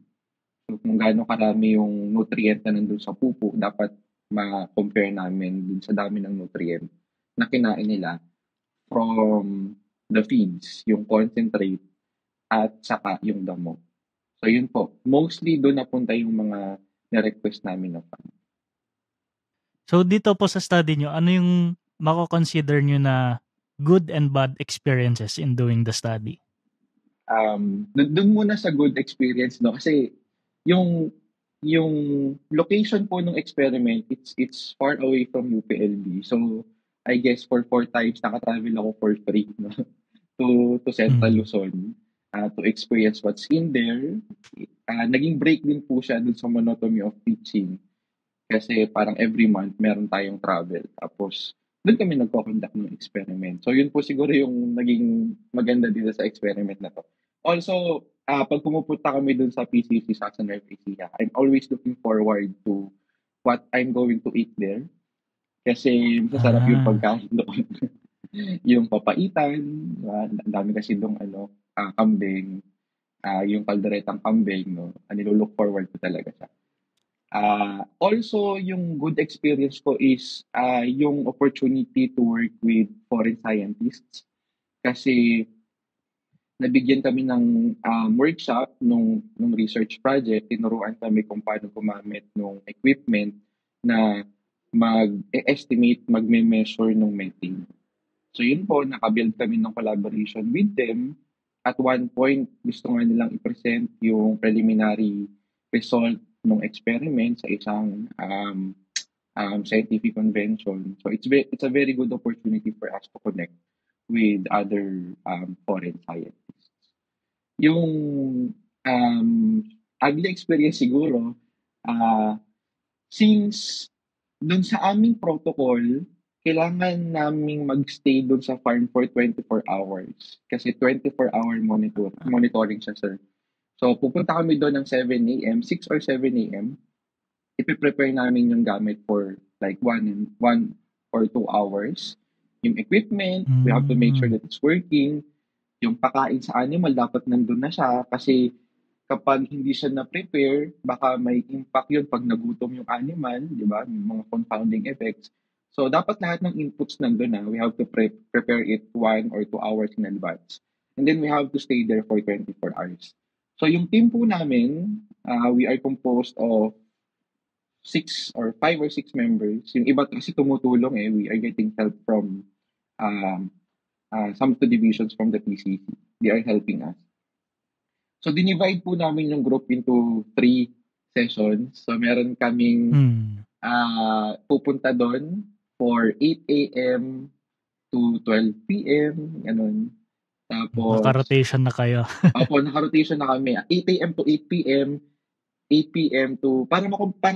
So, kung gaano karami yung nutrient na nandun sa pupo, dapat ma-compare namin dun sa dami ng nutrient na kinain nila from the feeds, yung concentrate at saka yung damo. So yun po, mostly doon napunta yung mga na-request namin na fund.
So dito po sa study niyo, ano yung mako-consider niyo na good and bad experiences in doing the study?
dun muna sa good experience, no? Kasi yung yung location po ng experiment, it's far away from UPLB. So, I guess for 4 times naka-travel ako for free, no? To Central
Mm.
Luzon, to experience what's in there. Naging break din po siya dun sa monotony of teaching. Kasi parang every month meron tayong travel. Tapos, doon kami nagko-conduct ng experiment. So, yun po siguro yung naging maganda dito sa experiment na to. Also, pag pumupunta kami doon sa PCC sa San Ecija, I'm always looking forward to what I'm going to eat there. Kasi masasarap yung
Ah.
pagkain doon. Yung papaitan, ang dami kasi doon kambing, yung kalderetang kambing, no? Nilook forward ko talaga siya. Also, yung good experience ko is yung opportunity to work with foreign scientists. Kasi nabigyan kami ng workshop nung research project. Tinuruan kami kung paano gumamit ng equipment na mag-estimate, magme-measure ng methane. So yun po, nakabuild kami ng collaboration with them. At one point, gusto nga nilang i-present yung preliminary result ng experiment sa isang scientific convention. So it's a very good opportunity for us to connect with other foreign scientists. Yung ugly experience siguro, since dun sa aming protocol, kailangan naming magstay dun sa farm for 24 hours. Kasi 24-hour monitoring siya, sir. So, pupunta kami doon ng 7 a.m., 6 or 7 a.m. Ipiprepare namin yung gamit for like 1 or 2 hours. Yung equipment, we have to make sure that it's working. Yung pakain sa animal, dapat nandun na siya. Kasi kapag hindi siya na-prepare, baka may impact yun pag nagutom yung animal, di ba? Yung mga confounding effects. So, dapat lahat ng inputs nandun na. We have to prepare it 1 or 2 hours in advance. And then we have to stay there for 24 hours. So, yung team po namin, we are composed of 5 or 6 members. Yung iba kasi tumutulong we are getting help from some of the divisions from the PCC. They are helping us. So, dinivide po namin yung group into 3 sessions. So, meron kaming pupunta doon for 8 a.m. to 12 p.m. Ganun. Tapos,
naka-rotation na kayo.
Opo, naka-rotation na kami. 8 a.m. to 8 p.m. 8 p.m. to, para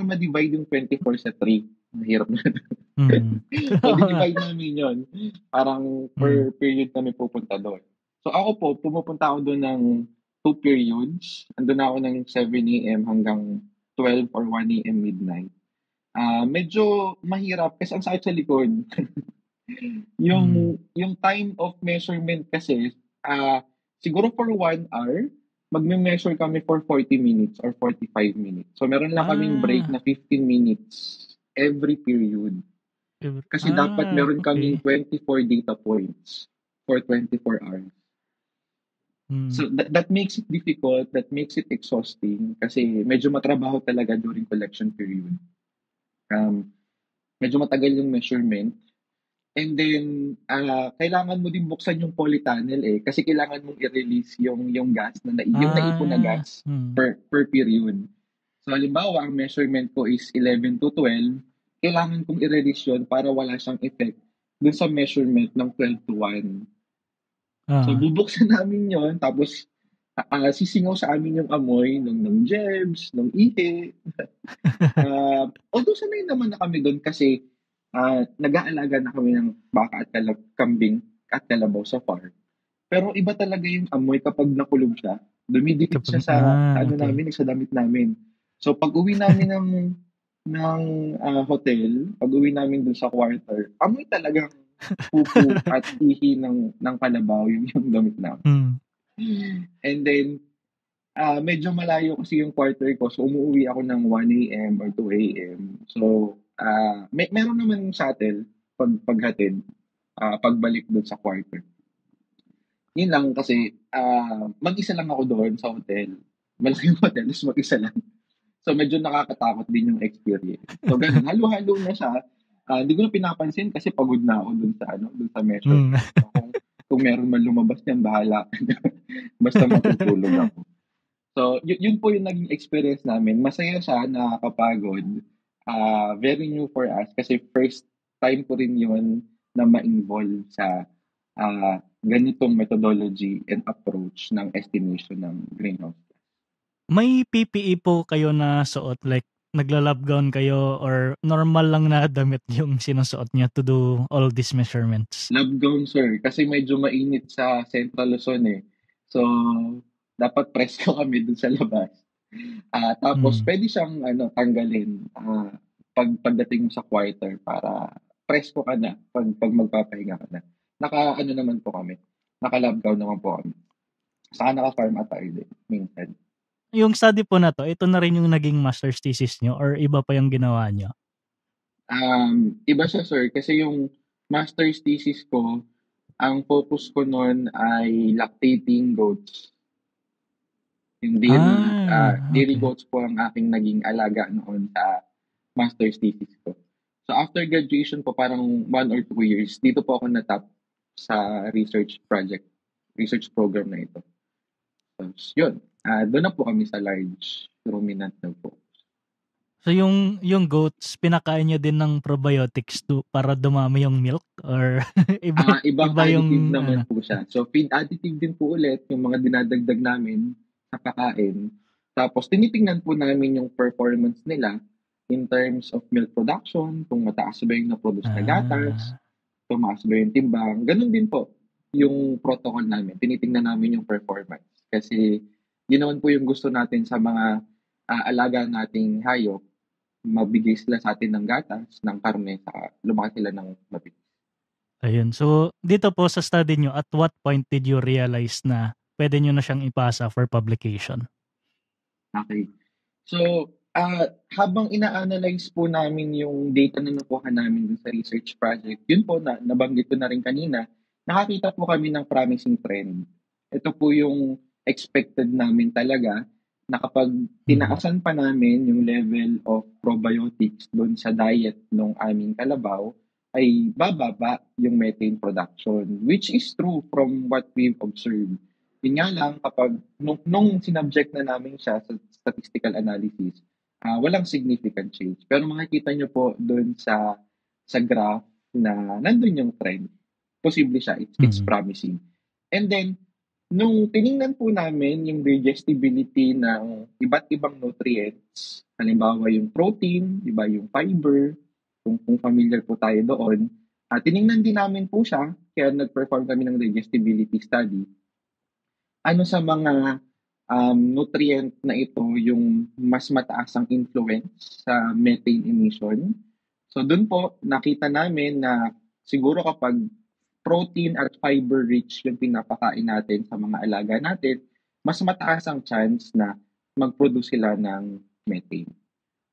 ma-divide yung 24 sa 3. Mahirap na. So, divide namin yun. Parang per period kami pupunta doon. So, ako po, pumupunta ako doon ng 2 periods. Andun ako ng 7 a.m. hanggang 12 or 1 a.m. midnight. Medyo mahirap kasi ang sakit sa likod. Yung time of measurement kasi, siguro for 1 hour, magme-measure kami for 40 minutes or 45 minutes. So, meron lang kaming break na 15 minutes every period. Kasi dapat meron kaming 24 data points for 24 hours. So, that makes it difficult, that makes it exhausting kasi medyo matrabaho talaga during collection period. Medyo matagal yung measurement. And then, kailangan mo din buksan yung polytunnel kasi kailangan mong i-release yung gas, yung naipon na gas per period. So, halimbawa, ang measurement ko is 11 to 12, kailangan kong i-release yun para wala siyang effect dun sa measurement ng 12 to 1. So, bubuksan namin yon tapos sisingaw sa amin yung amoy ng jebs, ng ihi. Although sanay naman na kami doon kasi nag-aalaga na kami ng baka at kambing at kalabaw sa farm. Pero iba talaga yung amoy kapag nakulog siya. Dumidikit siya sa namin, sa damit namin. So pag uwi namin ng hotel, pag uwi namin dun sa quarter, amoy talagang pupo at ihi ng kalabaw yung damit namin. And then, medyo malayo kasi yung quarter ko. So, umuwi ako ng 1 a.m. or 2 a.m. So, meron naman shuttle paghatid, pagbalik doon sa quarter. Yun lang kasi, mag-isa lang ako doon sa hotel. Malaki yung hotel, tapos mag-isa lang. So, medyo nakakatakot din yung experience. So, ganun, halo-halo na siya. Hindi ko na pinapansin kasi pagod na ako doon sa measure. So, kung meron man lumabas niyan, bahala ka na. Basta matutulog ako. So, yun po yung naging experience namin. Masaya siya, nakakapagod. Very new for us kasi first time ko rin yun na ma-involve sa ganitong methodology and approach ng estimation ng greenhouse.
May PPE po kayo na suot, like nagla-lab gown kayo or normal lang na damit yung sinusuot niya to do all these measurements?
Lab gown, sir, kasi medyo mainit sa Central Luzon eh. So, dapat presko kami dun sa labas. Tapos, pwede siyang tanggalin pagdating mo sa quarter para presko ka na pag magpapahinga ka na. Naman po kami. Naka-lab gown naman po kami. Saka naka-farm attire din, minsan.
Yung study po na to, ito na rin yung naging master's thesis nyo or iba pa yung ginawa nyo?
Iba siya, sir, kasi yung master's thesis ko, ang focus ko noon ay lactating goats. Yung dairy goats po ang aking naging alaga noon sa master's thesis ko. So after graduation po, parang 1 or 2 years, dito po ako natap sa research program na ito. So, yun. Doon na po kami sa large ruminant na po.
So yung goats, pinakain niya din ng probiotics para dumami yung milk or
ibang additive naman po siya. So feed additive din po ulit yung mga dinadagdag namin sa pakain. Tapos tinitingnan po namin yung performance nila in terms of milk production, kung mataas ba yung na-produce na gatas, tumaas ba yung timbang. Ganun din po yung protocol namin. Tinitingnan namin yung performance. Kasi yun naman po yung gusto natin sa mga alaga nating hayop, mabigay sila sa atin ng gatas, ng karne, saka lumaki sila ng mabilis.
Ayun. So, dito po sa study nyo, at what point did you realize na pwede nyo na siyang ipasa for publication?
Okay. So, habang ina-analyze po namin yung data na nakuha namin sa research project, yun po nabanggit ko na rin kanina, nakakita po kami ng promising trend. Ito po yung expected namin talaga na kapag tinaasan pa namin yung level of probiotics doon sa diet ng aming kalabaw, ay bababa yung methane production, which is true from what we've observed. Yun nga lang, kapag nung sinubject na namin siya sa statistical analysis, walang significant change. Pero makikita nyo po doon sa graph na nandun yung trend. Posible siya. It's promising. And then, nung tiningnan po namin yung digestibility ng iba't ibang nutrients, halimbawa yung protein, iba yung fiber, kung familiar po tayo doon, tiningnan din namin po siya, kaya nag-perform kami ng digestibility study. Ano sa mga nutrient na ito yung mas mataas ang influence sa methane emission? So doon po, nakita namin na siguro kapag protein at fiber rich yung pinapakain natin sa mga alaga natin, mas mataas ang chance na mag-produce sila ng methane.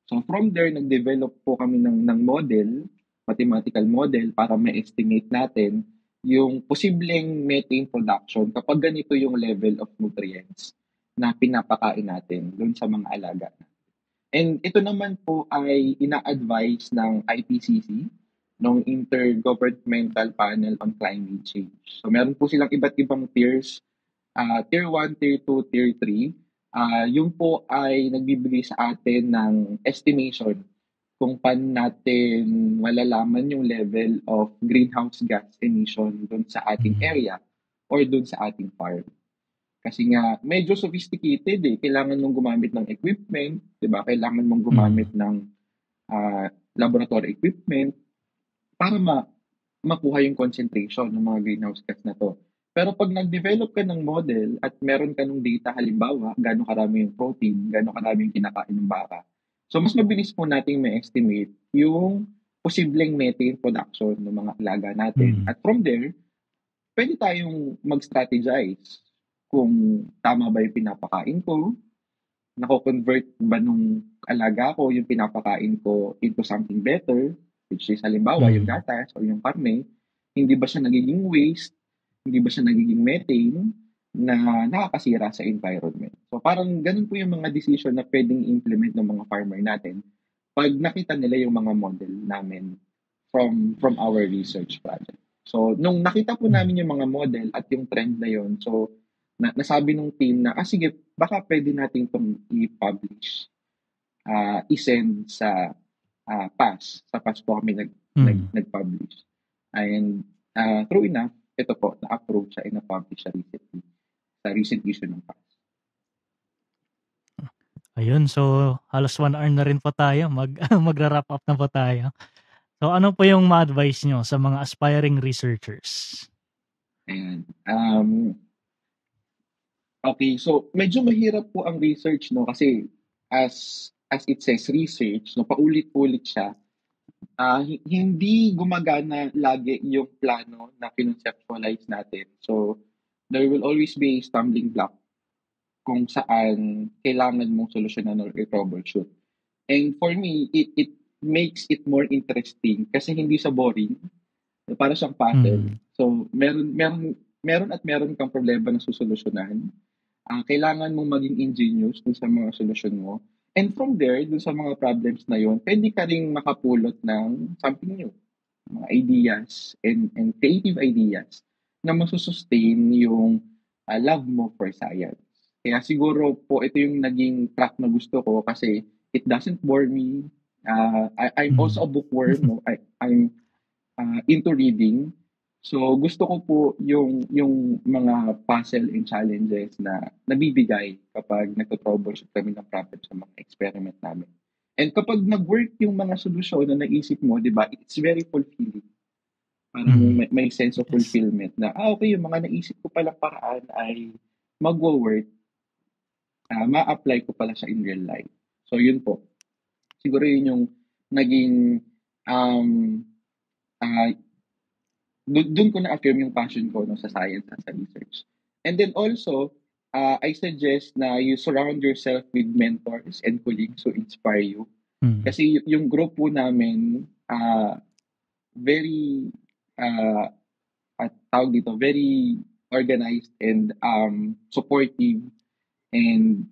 So from there, nag-develop po kami ng model, mathematical model, para ma-estimate natin yung posibleng methane production kapag ganito yung level of nutrients na pinapakain natin doon sa mga alaga. And ito naman po ay ina-advise ng IPCC, ng Intergovernmental Panel on Climate Change. So meron po silang iba't ibang tiers, Tier 1, Tier 2, Tier 3. Yung po ay nagbibigay sa atin ng estimation kung paano natin malalaman yung level of greenhouse gas emission doon sa ating area or doon sa ating farm. Kasi nga, medyo sophisticated eh. Kailangan mong gumamit ng equipment, di ba? Kailangan mong gumamit ng laboratory equipment para makuha yung concentration ng mga greenhouse gas na to. Pero pag nag-develop ka ng model at meron ka ng data, halimbawa, gano'ng karami yung protein, gano'ng karami yung kinakain ng baka, so mas mabilis po nating ma-estimate yung posibleng methane production ng mga alaga natin. At from there, pwede tayong mag-strategize kung tama ba yung pinapakain ko, nako-convert ba nung alaga ko yung pinapakain ko into something better, which is halimbawa yung gatas o yung karne, hindi ba siya nagiging waste, hindi ba siya nagiging methane na nakakasira sa environment. So parang ganun po yung mga decision na pwedeng implement ng mga farmer natin pag nakita nila yung mga model namin from our research project. So, nung nakita po namin yung mga model at yung trend na yun, so, nasabi nung team na, sige, baka pwede natin itong i-publish, i-send sa PAS. Sa PAS po kami nag-publish. And true enough, ito po, na-approve siya and na-publish siya recently sa recent issue ng PAS.
Ayun, so halos 1 hour na rin po tayo. Magra-wrap up na po tayo. So ano po yung ma-advise nyo sa mga aspiring researchers?
Ayan. Okay, so medyo mahirap po ang research, no? Kasi as it says, research, no? Paulit-ulit siya. Hindi gumagana lagi yung plano na kinonceptualize natin. So, there will always be a stumbling block kung saan kailangan mong solusyonan or i-troubleshoot. And for me, it makes it more interesting kasi hindi siya boring. Para siyang puzzle. So, meron kang problema na susolusyonan. Kailangan mong maging ingenious dun sa mga solusyon mo. And from there, dun sa mga problems na yon, pwede ka rin makapulot ng something new. Mga ideas and creative ideas na masusustain yung love mo for science. Kaya siguro po ito yung naging track na gusto ko kasi it doesn't bore me. I'm also a bookworm. No? I'm into reading. So gusto ko po yung mga puzzle and challenges na nabibigay kapag nagto-troubleshoot kami ng problem sa mga experiment namin. And kapag nag-work yung mga solusyon na naisip mo, di ba, it's very fulfilling. Parang may sense of fulfillment na, okay, yung mga naisip ko palang paraan ay mag-work. Ma-apply ko pala siya in real life. So, yun po. Siguro yun yung naging doon ko na-affirm yung passion ko sa science at sa research. And then also, I suggest na you surround yourself with mentors and colleagues who inspire you. Kasi yung group po namin, very, very organized and supportive and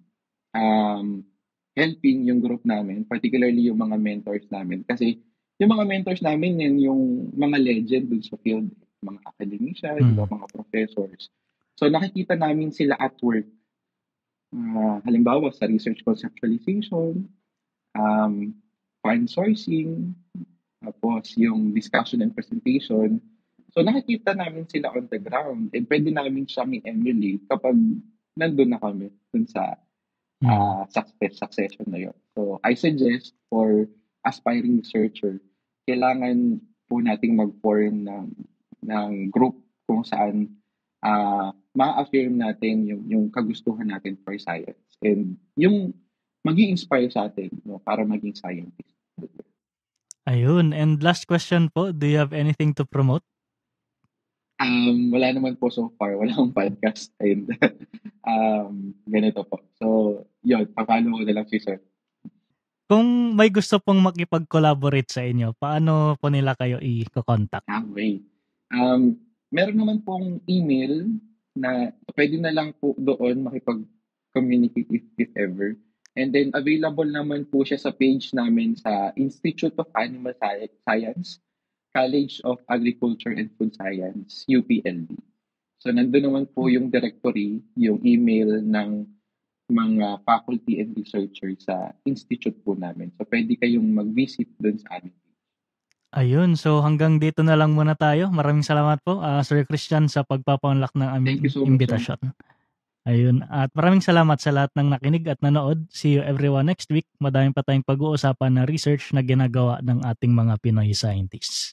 helping yung group namin, particularly yung mga mentors namin. Kasi yung mga mentors namin, yan yung mga legend dun sa field, mga academicians, mga professors. So nakikita namin sila at work. Halimbawa sa research conceptualization, fund sourcing, tapos yung discussion and presentation. So nakikita namin sila on the ground and pwede namin siyang i-emulate kapag nandun na kami dun sa succession na yun. So I suggest for aspiring researcher, kailangan po nating mag-form ng group kung saan ma-affirm natin yung kagustuhan natin for science and yung mag-i-inspire sa atin para maging scientist.
Ayun. And last question po, do you have anything to promote?
Wala naman po so far. Wala akong podcast. And ganito po. So, yun. Papalo ko na lang si sir.
Kung may gusto pong makipag-collaborate sa inyo, paano po nila kayo i-contact?
Okay. Meron naman pong email na pwede na lang po doon makipag-communicate if ever. And then available naman po siya sa page namin sa Institute of Animal Science, College of Agriculture and Food Science, UPLD. So nandun naman po yung directory, yung email ng mga faculty and researchers sa institute po namin. So pwede kayong mag-visit dun sa amin.
Ayun, so hanggang dito na lang muna tayo. Maraming salamat po, Sir Christian, sa pagpapaunlak ng aming imbitasyon. Ayun, at maraming salamat sa lahat ng nakinig at nanood. See you everyone next week. Madaming pa tayong pag-uusapan na research na ginagawa ng ating mga Pinoy scientists.